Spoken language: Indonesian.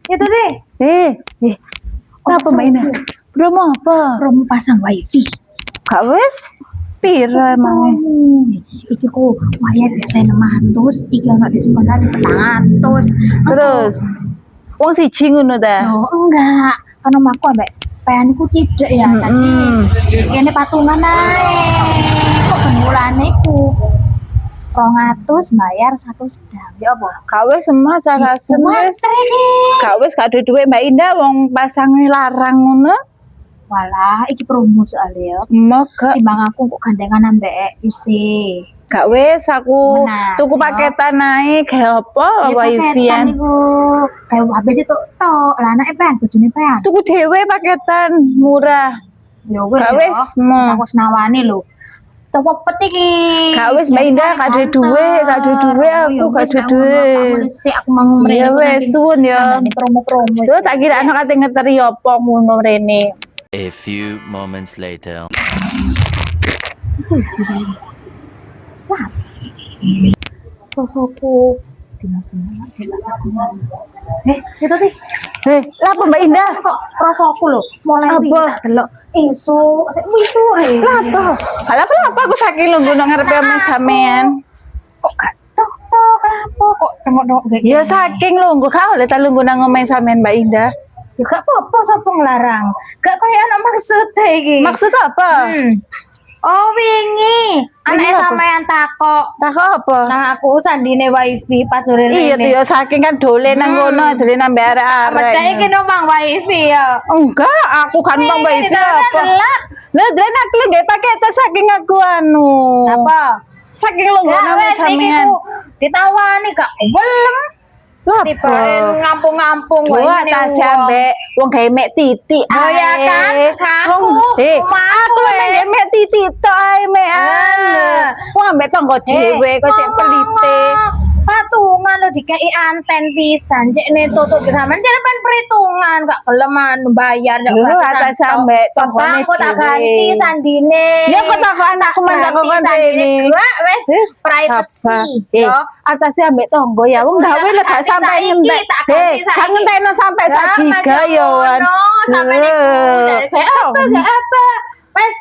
Itu deh. Apa Mbak Indah? Promo apa? Promo pasang wifi. Gak wes? Pira emang? Iki ku waya biasa 600, iki ono diskon di 400. Terus wong siji ngono ta? Oh, enggak. Kan aku ambek pean ku cidek ya. Tadi kene patungan ae. Kok benulane ku 200 bayar 1 sedang. Ya apa? Gak wes emas cara wes. Gak wes gak ada duit Mbak Indah wong pasange larang ngono. Walah, iki promo soalnya ya. Maka Timbang aku kok gandengan ambek UC. gak wes aku Benar, tuku ya. paketan naik kayak apa wifi Paketan an. niku kayak habis itu tok. Lah anake pean bojone pean. Tuku dhewe paketan murah. Ya wis Gak ya. wis, mo. Aku senawani lho. Cepet iki. Gak wis Mbak Indah gak ada duit, gak ada duit aku gak ada duit. Aku mau Ya wes suwun ya. promo-promo. Yo tak kira anak kate ngeteri apa ngono rene. A few moments later. Sosoku. Itu teh. Lah apa Mbak Indah? Kok rasaku lho, mulai Apa? wingi tak delok isu Lah apa? Lah apa aku saking lungguh nang ngarepe omahe sampean. kok gak tok lapo kok tengok-tengok kayak Ya gini. saking lungguh kau oleh tak lungguh nang omahe sampean Mbak Indah. Ya gak apa-apa sapa nglarang. Gak kaya anak maksud iki. Maksud apa? Oh wingi, anake apa? sampean takok Tak apa? nang aku sandine wifi pas sore Iya tuh ya saking kan dolen nang kono, dolen nang arek-arek. Medake iki numpang wifi ya. Enggak, aku kan bang Mbak Indah apa? Delak. Lah dolen aku lho nggih paketan saking aku anu. Apa? Saking lungguh Ya nang wes iki sampean. ku ditawani gak belum. Lah Tiba apa? ngampung-ngampung Wah, tas ambek wong gawe mek titik. Oh ya kan, aku, Aku lho mek mek titik tok ae mekan. Wong ambek tanggo dhewe kok cek pelite. Patungan lo dikei anten pisan cek ne tutup sampean cek kan perhitungan gak keleman bayar gak Lho, gratisan atas ambek tanggone aku tak dhewe. ganti sandine. Ya kok tak anakku mandang kok sandine ini. dua wes privacy yo. Atasnya ambek tonggo ya wong gawe lho gak sampai ngentek. Gak ngentekno sampai sak giga yo. Sampai gak apa gak apa wes